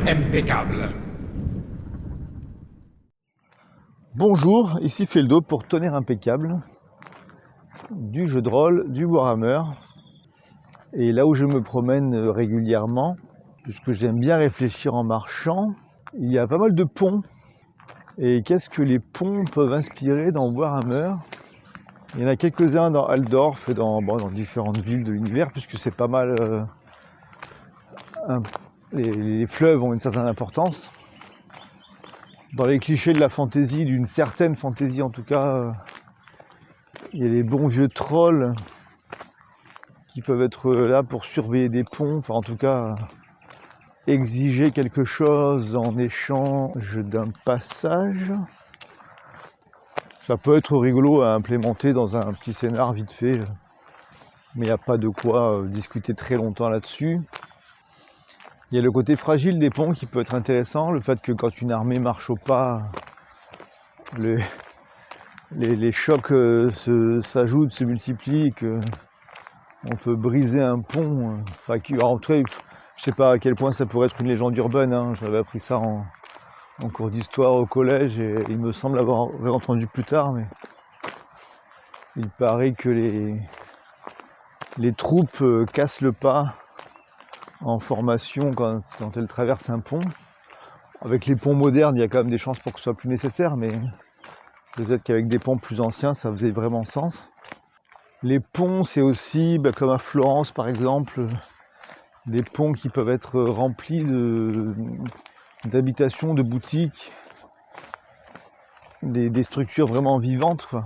impeccable. Bonjour, ici Feldo pour Tonnerre Impeccable, du jeu de rôle, du Warhammer. Et là où je me promène régulièrement, puisque j'aime bien réfléchir en marchant, il y a pas mal de ponts. Et qu'est-ce que les ponts peuvent inspirer dans Warhammer? Il y en a quelques-uns dans Altdorf et dans différentes villes de l'univers, puisque c'est pas mal... les fleuves ont une certaine importance. Dans les clichés de la fantaisie, d'une certaine fantaisie en tout cas, il y a les bons vieux trolls qui peuvent être là pour surveiller des ponts, enfin en tout cas exiger quelque chose en échange d'un passage. Ça peut être rigolo à implémenter dans un petit scénar vite fait, mais il n'y a pas de quoi discuter très longtemps là-dessus. Il y a le côté fragile des ponts qui peut être intéressant, le fait que quand une armée marche au pas, les chocs s'ajoutent, se multiplient, qu'on peut briser un pont. En tout cas, je sais pas à quel point ça pourrait être une légende urbaine, hein. J'avais appris ça en cours d'histoire au collège et il me semble avoir entendu plus tard, mais il paraît que les troupes cassent le pas en formation quand elles traversent un pont. Avec les ponts modernes, il y a quand même des chances pour que ce soit plus nécessaire, mais peut-être qu'avec des ponts plus anciens, ça faisait vraiment sens. Les ponts, c'est aussi, comme à Florence par exemple, des ponts qui peuvent être remplis d'habitations, de boutiques, des structures vraiment vivantes, quoi.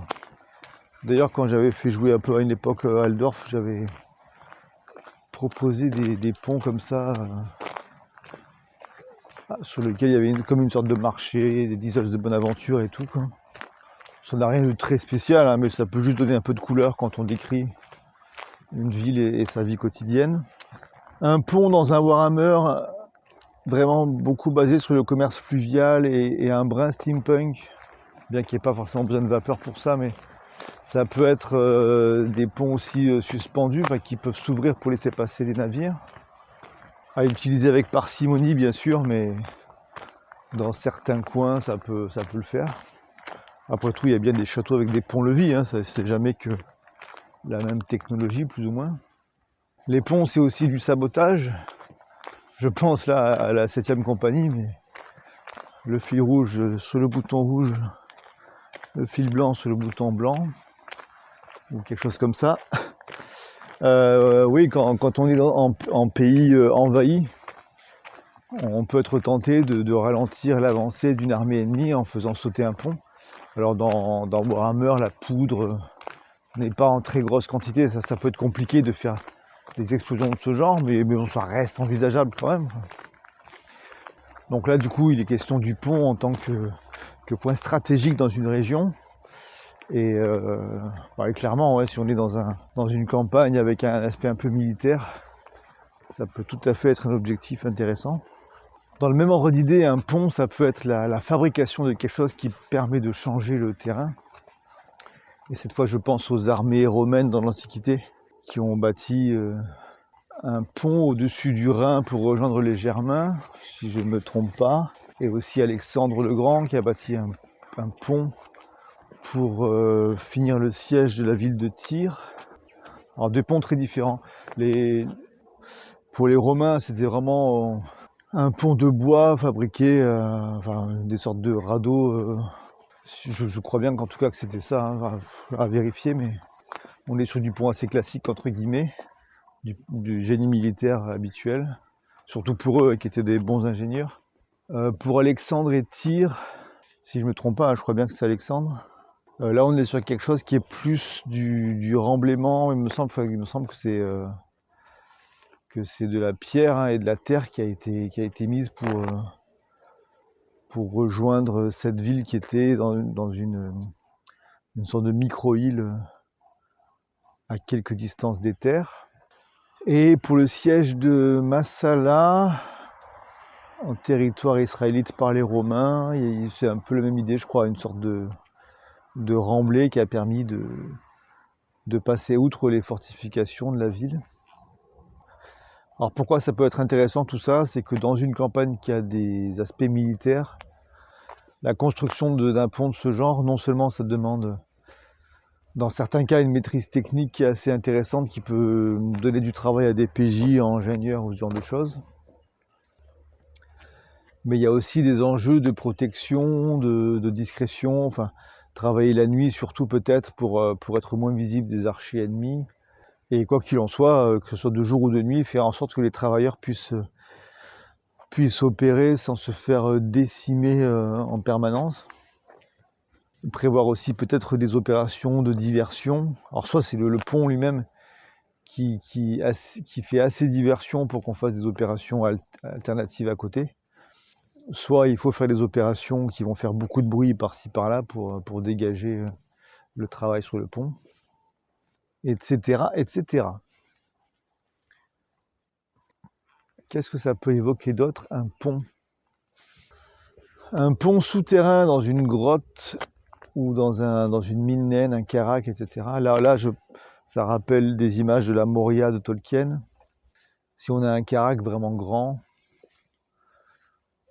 D'ailleurs, quand j'avais fait jouer un peu à une époque à Altdorf, j'avais proposé des ponts comme ça, sur lesquels il y avait comme une sorte de marché, des visages de bonne aventure et tout, quoi. Ça n'a rien de très spécial, hein, mais ça peut juste donner un peu de couleur quand on décrit une ville et sa vie quotidienne. Un pont dans un Warhammer vraiment beaucoup basé sur le commerce fluvial et un brin steampunk, bien qu'il n'y ait pas forcément besoin de vapeur pour ça, mais ça peut être des ponts aussi suspendus, qui peuvent s'ouvrir pour laisser passer des navires. À utiliser avec parcimonie bien sûr, mais dans certains coins ça peut le faire. Après tout, il y a bien des châteaux avec des ponts-levis, hein, c'est jamais que la même technologie, plus ou moins. Les ponts, c'est aussi du sabotage. Je pense là à la 7e compagnie, mais le fil rouge sur le bouton rouge, le fil blanc sur le bouton blanc, ou quelque chose comme ça. Oui, quand on est en pays envahi, on peut être tenté de ralentir l'avancée d'une armée ennemie en faisant sauter un pont. Alors dans Warhammer, la poudre n'est pas en très grosse quantité, ça peut être compliqué de faire des explosions de ce genre, mais bon, ça reste envisageable quand même. Donc là, du coup, il est question du pont en tant que point stratégique dans une région. Et clairement, ouais, si on est dans une campagne avec un aspect un peu militaire, ça peut tout à fait être un objectif intéressant. Dans le même ordre d'idée, un pont, ça peut être la fabrication de quelque chose qui permet de changer le terrain. Et cette fois, je pense aux armées romaines dans l'Antiquité qui ont bâti un pont au-dessus du Rhin pour rejoindre les Germains, si je ne me trompe pas. Et aussi Alexandre le Grand qui a bâti un pont pour finir le siège de la ville de Tyr. Alors deux ponts très différents. Pour les Romains, c'était vraiment un pont de bois fabriqué, des sortes de radeaux. Je crois bien qu'en tout cas que c'était ça, hein, à vérifier, mais on est sur du pont assez classique entre guillemets, du génie militaire habituel, surtout pour eux qui étaient des bons ingénieurs. Pour Alexandre et Tyr, si je me trompe pas, je crois bien que c'est Alexandre. Là on est sur quelque chose qui est plus du remblaiement, il me semble que c'est de la pierre, hein, et de la terre qui a été mise pour rejoindre cette ville qui était dans une sorte de micro-île à quelques distances des terres. Et pour le siège de Massala, en territoire israélite par les Romains, c'est un peu la même idée, je crois, une sorte de remblai qui a permis de passer outre les fortifications de la ville. Alors pourquoi ça peut être intéressant tout ça? C'est que dans une campagne qui a des aspects militaires, la construction d'un pont de ce genre, non seulement ça demande dans certains cas une maîtrise technique qui est assez intéressante, qui peut donner du travail à des PJ, ingénieurs ou ce genre de choses, mais il y a aussi des enjeux de protection, de discrétion, enfin travailler la nuit surtout peut-être pour être moins visible des archers ennemis, et quoi qu'il en soit, que ce soit de jour ou de nuit, faire en sorte que les travailleurs puissent opérer sans se faire décimer en permanence. Prévoir aussi peut-être des opérations de diversion. Alors soit c'est le pont lui-même qui fait assez diversion pour qu'on fasse des opérations alternatives à côté. Soit il faut faire des opérations qui vont faire beaucoup de bruit par-ci par-là pour dégager le travail sur le pont, etc., etc. Qu'est-ce que ça peut évoquer d'autre, un pont? Un pont souterrain dans une grotte ou dans une mine naine, un karak, etc. Là, ça rappelle des images de la Moria de Tolkien. Si on a un karak vraiment grand,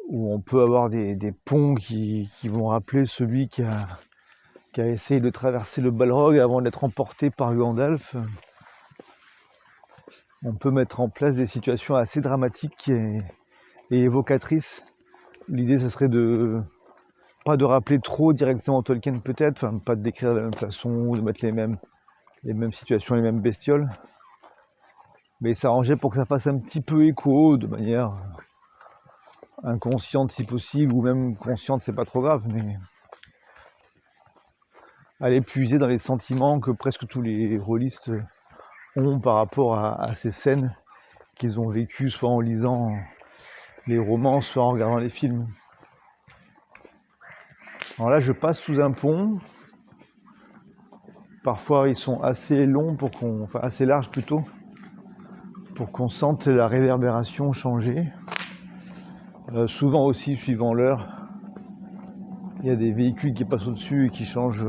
où on peut avoir des ponts qui vont rappeler celui qui a essayé de traverser le Balrog avant d'être emporté par Gandalf, on peut mettre en place des situations assez dramatiques et évocatrices. L'idée, ce serait pas de rappeler trop directement Tolkien peut-être, enfin, pas de décrire de la même façon, ou de mettre les mêmes situations, les mêmes bestioles, mais s'arranger pour que ça fasse un petit peu écho, de manière inconsciente si possible, ou même consciente, c'est pas trop grave, mais aller puiser dans les sentiments que presque tous les rôlistes ont par rapport à ces scènes qu'ils ont vécues, soit en lisant les romans, soit en regardant les films. Alors là, je passe sous un pont. Parfois, ils sont assez longs enfin assez larges plutôt, pour qu'on sente la réverbération changer. Souvent aussi, suivant l'heure, il y a des véhicules qui passent au-dessus et qui changent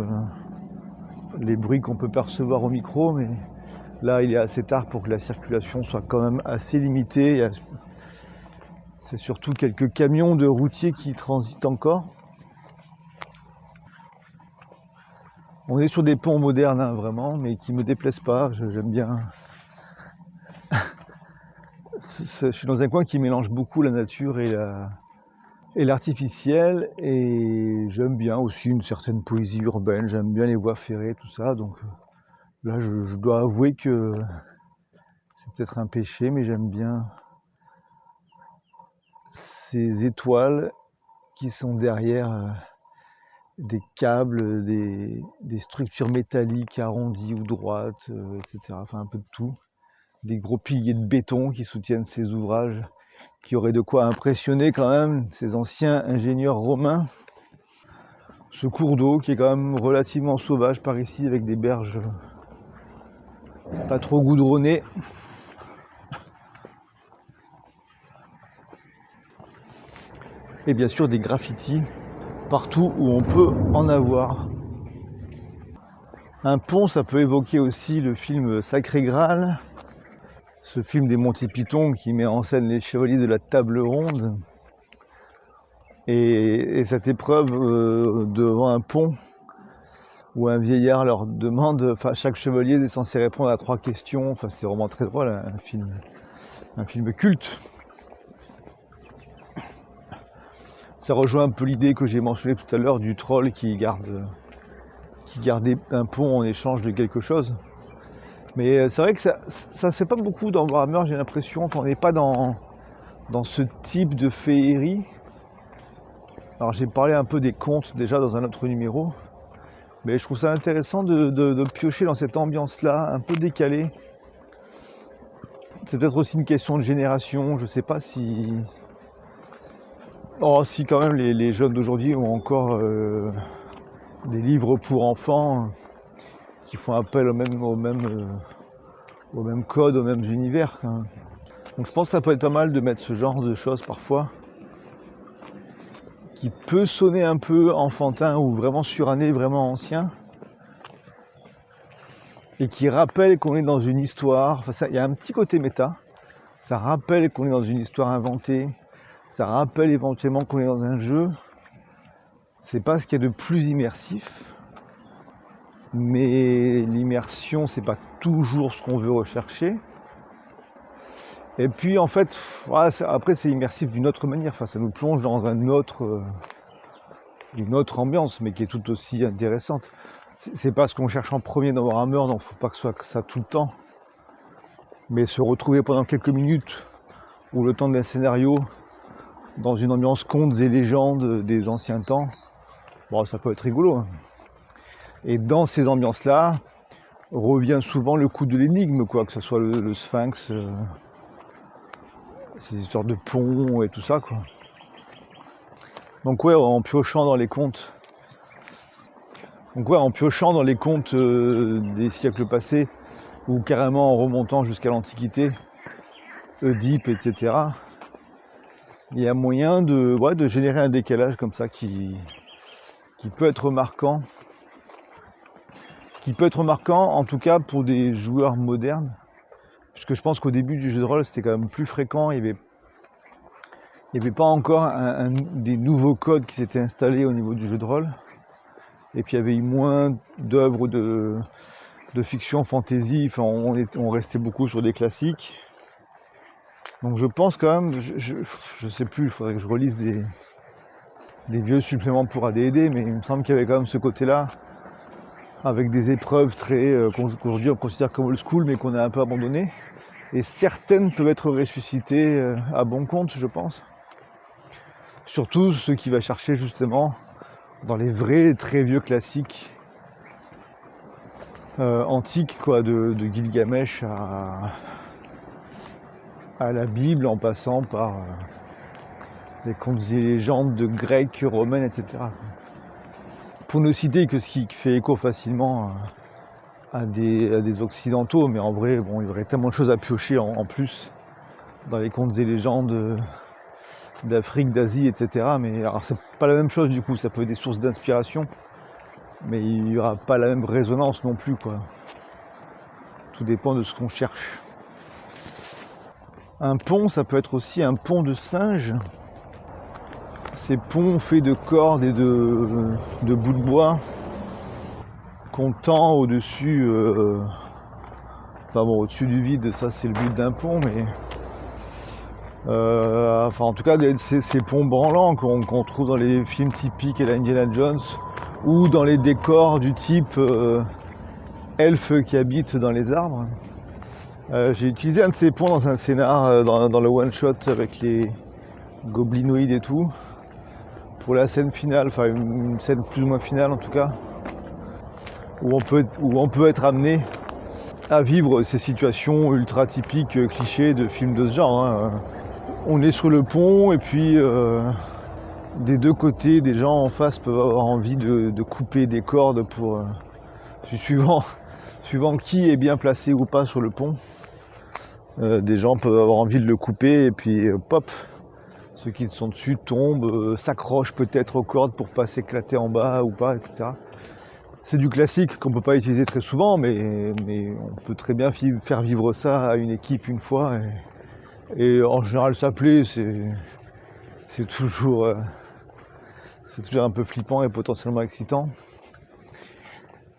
les bruits qu'on peut percevoir au micro, mais là, il est assez tard pour que la circulation soit quand même assez limitée. C'est surtout quelques camions de routiers qui transitent encore. On est sur des ponts modernes, hein, vraiment, mais qui ne me déplaisent pas. J'aime bien. Je suis dans un coin qui mélange beaucoup la nature et l'artificiel, et j'aime bien aussi une certaine poésie urbaine. J'aime bien les voies ferrées, tout ça. Donc là, je dois avouer que c'est peut-être un péché, mais j'aime bien ces étoiles qui sont derrière des câbles, des structures métalliques arrondies ou droites, etc. Enfin un peu de tout. Des gros piliers de béton qui soutiennent ces ouvrages, qui auraient de quoi impressionner quand même ces anciens ingénieurs romains. Ce cours d'eau qui est quand même relativement sauvage par ici, avec des berges pas trop goudronnées. Et bien sûr des graffitis partout où on peut en avoir. Un pont, ça peut évoquer aussi le film Sacré Graal, ce film des Monty Python qui met en scène les chevaliers de la table ronde, et cette épreuve devant un pont où un vieillard leur demande, enfin chaque chevalier est censé répondre à 3 questions, enfin c'est vraiment très drôle, un film culte. Ça rejoint un peu l'idée que j'ai mentionnée tout à l'heure du troll qui gardait un pont en échange de quelque chose. Mais c'est vrai que ça se fait pas beaucoup dans Warhammer, j'ai l'impression. Enfin, on n'est pas dans ce type de féerie. Alors j'ai parlé un peu des contes déjà dans un autre numéro, mais je trouve ça intéressant de piocher dans cette ambiance-là, un peu décalée. C'est peut-être aussi une question de génération, je sais pas si... Oh, si quand même les jeunes d'aujourd'hui ont encore des livres pour enfants qui font appel au même code, aux mêmes univers. Hein. Donc je pense que ça peut être pas mal de mettre ce genre de choses parfois, qui peut sonner un peu enfantin ou vraiment suranné, vraiment ancien, et qui rappelle qu'on est dans une histoire. Enfin, il y a un petit côté méta. ça rappelle qu'on est dans une histoire inventée, ça rappelle éventuellement qu'on est dans un jeu. C'est pas ce qu'il y a de plus immersif, mais l'immersion, c'est pas toujours ce qu'on veut rechercher. Et puis en fait, voilà, après c'est immersif d'une autre manière, enfin, ça nous plonge dans une autre ambiance, mais qui est tout aussi intéressante. C'est pas ce qu'on cherche en premier dans Warhammer, donc faut pas que ce soit ça tout le temps. Mais se retrouver pendant quelques minutes, ou le temps d'un scénario, dans une ambiance contes et légendes des anciens temps, bon, ça peut être rigolo. Hein. Et dans ces ambiances-là, revient souvent le coup de l'énigme, quoi, que ce soit le sphinx, ces histoires de ponts et tout ça, quoi. Donc ouais, en piochant dans les contes, des siècles passés, ou carrément en remontant jusqu'à l'Antiquité, Oedipe, etc., il y a moyen de générer un décalage comme ça qui peut être marquant. Qui peut être marquant, en tout cas pour des joueurs modernes, puisque je pense qu'au début du jeu de rôle, c'était quand même plus fréquent, il n'y avait pas encore des nouveaux codes qui s'étaient installés au niveau du jeu de rôle, et puis il y avait eu moins d'œuvres de fiction, fantasy, enfin on restait beaucoup sur des classiques. Donc je pense quand même, je sais plus, il faudrait que je relise des vieux suppléments pour AD&D, mais il me semble qu'il y avait quand même ce côté-là, avec des épreuves très qu'aujourd'hui on considère comme old school, mais qu'on a un peu abandonné. Et certaines peuvent être ressuscitées à bon compte, je pense. Surtout ceux qui va chercher justement dans les vrais très vieux classiques antiques, quoi, de Gilgamesh à la Bible, en passant par les contes et légendes de Grecs, romaines, etc. Pour ne citer que ce qui fait écho facilement à des occidentaux, mais en vrai, bon, il y aurait tellement de choses à piocher en plus dans les contes et légendes d'Afrique, d'Asie, etc. Mais alors c'est pas la même chose du coup, ça peut être des sources d'inspiration, mais il n'y aura pas la même résonance non plus, quoi. Tout dépend de ce qu'on cherche. Un pont, ça peut être aussi un pont de singe. Ces ponts faits de cordes et de bouts de bois qu'on tend au-dessus, au-dessus du vide, ça c'est le but d'un pont, mais en tout cas ces ponts branlants qu'on trouve dans les films typiques et la Indiana Jones, ou dans les décors du type elfes qui habitent dans les arbres. J'ai utilisé un de ces ponts dans un scénar, dans le one-shot avec les goblinoïdes et tout, pour la scène finale, enfin une scène plus ou moins finale en tout cas, où on peut être amené à vivre ces situations ultra typiques, clichés de films de ce genre. Hein. On est sur le pont et puis des deux côtés, des gens en face peuvent avoir envie de couper des cordes pour suivant qui est bien placé ou pas sur le pont. Des gens peuvent avoir envie de le couper et puis pop, ceux qui sont dessus tombent, s'accrochent peut-être aux cordes pour pas s'éclater en bas ou pas, etc. C'est du classique qu'on peut pas utiliser très souvent, mais on peut très bien faire vivre ça à une équipe une fois. Et en général, ça plaît, c'est toujours un peu flippant et potentiellement excitant.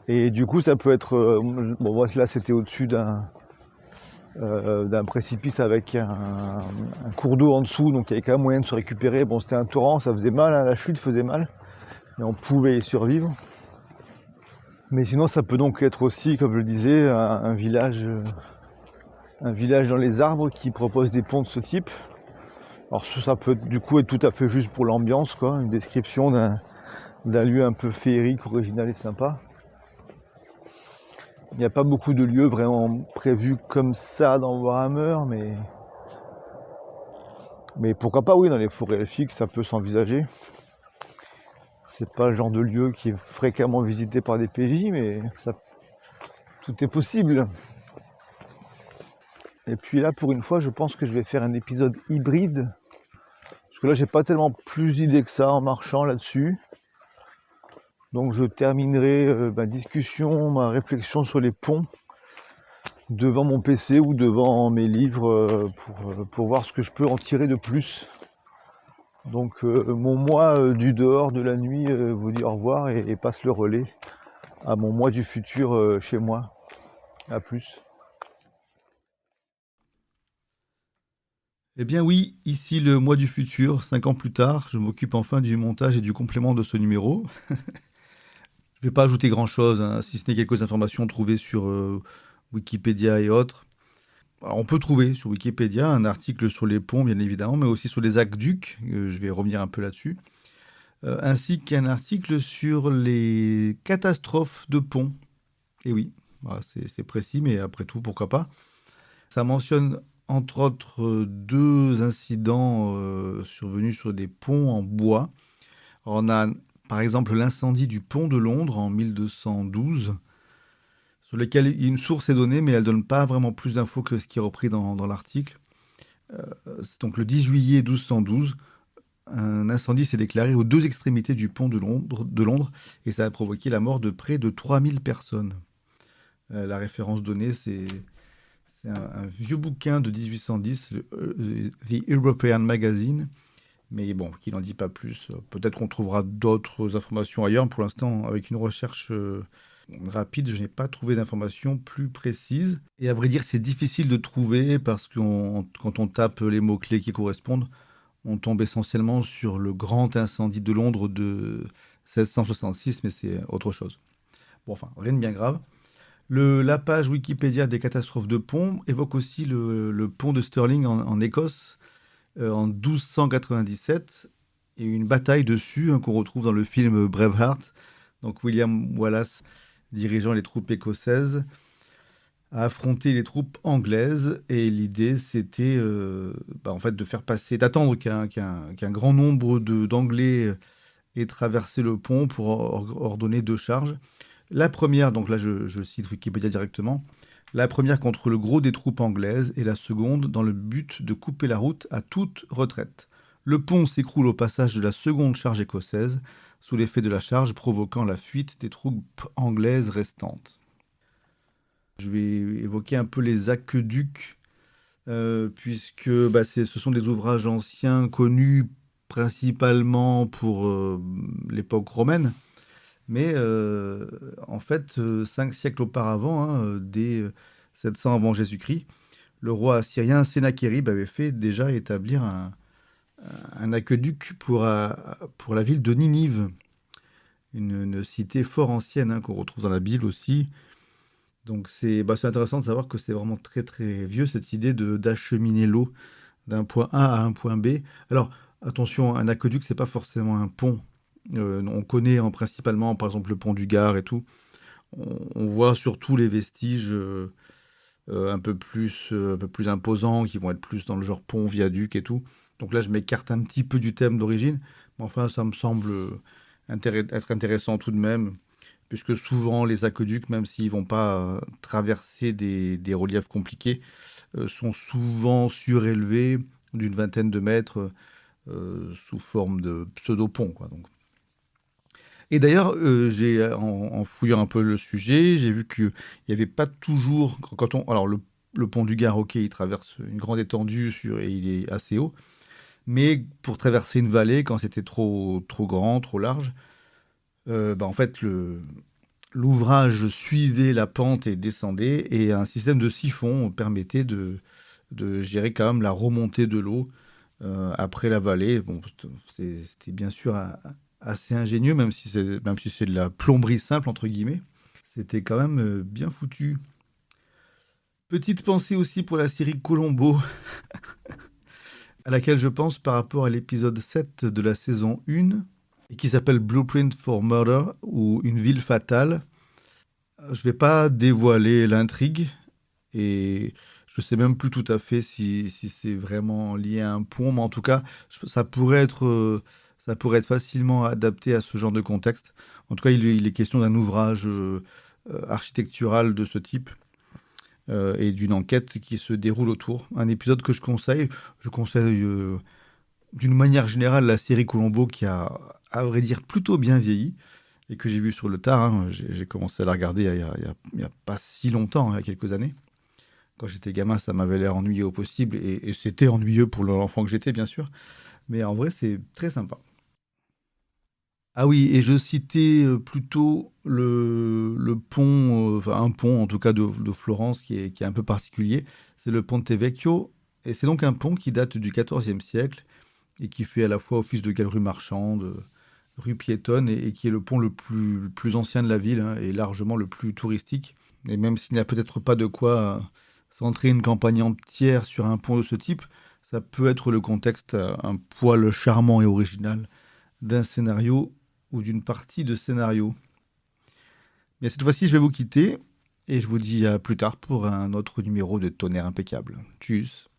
Et du coup, ça peut être... là, c'était au-dessus d'un précipice avec un cours d'eau en dessous, donc il y avait quand même moyen de se récupérer. Bon, c'était un torrent, ça faisait mal, hein, la chute faisait mal, mais on pouvait y survivre. Mais sinon, ça peut donc être aussi, comme je le disais, un village dans les arbres qui propose des ponts de ce type. Alors ça peut du coup être tout à fait juste pour l'ambiance, quoi, une description d'un lieu un peu féerique, original et sympa. Il n'y a pas beaucoup de lieux vraiment prévus comme ça dans Warhammer, mais pourquoi pas, oui, dans les forêts elfiques, ça peut s'envisager. C'est pas le genre de lieu qui est fréquemment visité par des PJ, mais tout est possible. Et puis là, pour une fois, je pense que je vais faire un épisode hybride. Parce que là, j'ai pas tellement plus d'idées que ça en marchant là-dessus. Donc je terminerai ma discussion, ma réflexion sur les ponts devant mon PC ou devant mes livres pour voir ce que je peux en tirer de plus. Donc mon moi du dehors de la nuit vous dit au revoir et passe le relais à mon moi du futur chez moi. À plus. Eh bien oui, ici le mois du futur, 5 ans plus tard, je m'occupe enfin du montage et du complément de ce numéro. Je ne vais pas ajouter grand-chose, hein, si ce n'est quelques informations trouvées sur Wikipédia et autres. Alors, on peut trouver sur Wikipédia un article sur les ponts, bien évidemment, mais aussi sur les aqueducs, je vais revenir un peu là-dessus, ainsi qu'un article sur les catastrophes de ponts. Et oui, voilà, c'est précis, mais après tout, pourquoi pas. Ça mentionne entre autres deux incidents survenus sur des ponts en bois. Alors, on a par exemple l'incendie du pont de Londres en 1212, sur lequel une source est donnée, mais elle ne donne pas vraiment plus d'infos que ce qui est repris dans l'article. C'est donc le 10 juillet 1212, un incendie s'est déclaré aux deux extrémités du pont de Londres et ça a provoqué la mort de près de 3000 personnes. La référence donnée, c'est un vieux bouquin de 1810, The European Magazine, mais bon, qui n'en dit pas plus. Peut-être qu'on trouvera d'autres informations ailleurs. Pour l'instant, avec une recherche rapide, je n'ai pas trouvé d'informations plus précises. Et à vrai dire, c'est difficile de trouver parce que quand on tape les mots-clés qui correspondent, on tombe essentiellement sur le grand incendie de Londres de 1666, mais c'est autre chose. Bon, enfin, rien de bien grave. La page Wikipédia des catastrophes de ponts évoque aussi le pont de Stirling en Écosse en 1297 et une bataille dessus qu'on retrouve dans le film Braveheart. Donc William Wallace, dirigeant les troupes écossaises, a affronté les troupes anglaises et l'idée c'était en fait de faire passer, d'attendre qu'un grand nombre d'Anglais ait traversé le pont pour ordonner deux charges. La première, donc là je cite Wikipédia directement, la première contre le gros des troupes anglaises et la seconde dans le but de couper la route à toute retraite. Le pont s'écroule au passage de la seconde charge écossaise, sous l'effet de la charge provoquant la fuite des troupes anglaises restantes. Je vais évoquer un peu les aqueducs, puisque ce sont des ouvrages anciens connus principalement pour l'époque romaine. Mais en fait, 5 siècles auparavant, hein, dès 700 avant Jésus-Christ, le roi assyrien Sennachérib avait fait déjà établir un aqueduc pour la ville de Ninive, une cité fort ancienne hein, qu'on retrouve dans la Bible aussi. Donc c'est intéressant de savoir que c'est vraiment très très vieux cette idée d'acheminer l'eau d'un point A à un point B. Alors attention, un aqueduc c'est pas forcément un pont. On connaît principalement par exemple le pont du Gard et tout. On voit surtout les vestiges un peu plus imposants qui vont être plus dans le genre pont, viaduc et tout. Donc là je m'écarte un petit peu du thème d'origine, mais enfin ça me semble être intéressant tout de même puisque souvent les aqueducs, même s'ils vont pas traverser des reliefs compliqués, sont souvent surélevés d'une vingtaine de mètres sous forme de pseudo-pont, quoi. Donc. Et d'ailleurs, en fouillant un peu le sujet, j'ai vu qu'il n'y avait pas toujours, alors le pont du Gard, ok, il traverse une grande étendue et il est assez haut, mais pour traverser une vallée, quand c'était trop, trop grand, trop large, en fait, l'ouvrage suivait la pente et descendait, et un système de siphon permettait de gérer quand même la remontée de l'eau après la vallée. Bon, c'était bien sûr assez ingénieux, même si c'est de la plomberie simple, entre guillemets. C'était quand même bien foutu. Petite pensée aussi pour la série Colombo, à laquelle je pense par rapport à l'épisode 7 de la saison 1, et qui s'appelle Blueprint for Murder, ou Une ville fatale. Je vais pas dévoiler l'intrigue, et je sais même plus tout à fait si c'est vraiment lié à un pont, mais en tout cas, ça pourrait être facilement adapté à ce genre de contexte. En tout cas, il est question d'un ouvrage architectural de ce type et d'une enquête qui se déroule autour. Un épisode que je conseille. Je conseille d'une manière générale la série Colombo qui a, à vrai dire, plutôt bien vieilli et que j'ai vu sur le tard. Hein. J'ai commencé à la regarder il y a pas si longtemps, hein, il y a quelques années. Quand j'étais gamin, ça m'avait l'air ennuyeux au possible, et c'était ennuyeux pour l'enfant que j'étais, bien sûr. Mais en vrai, c'est très sympa. Ah oui, et je citais plutôt le pont, enfin un pont en tout cas de Florence qui est un peu particulier. C'est le Ponte Vecchio, et c'est donc un pont qui date du XIVe siècle et qui fait à la fois office de galerie marchande, rue piétonne, et qui est le pont le plus ancien de la ville, hein, et largement le plus touristique. Et même s'il n'y a peut-être pas de quoi centrer une campagne entière sur un pont de ce type, ça peut être le contexte un poil charmant et original d'un scénario ou d'une partie de scénario. Mais cette fois-ci, je vais vous quitter et je vous dis à plus tard pour un autre numéro de Tonnerre impeccable. Tchuss.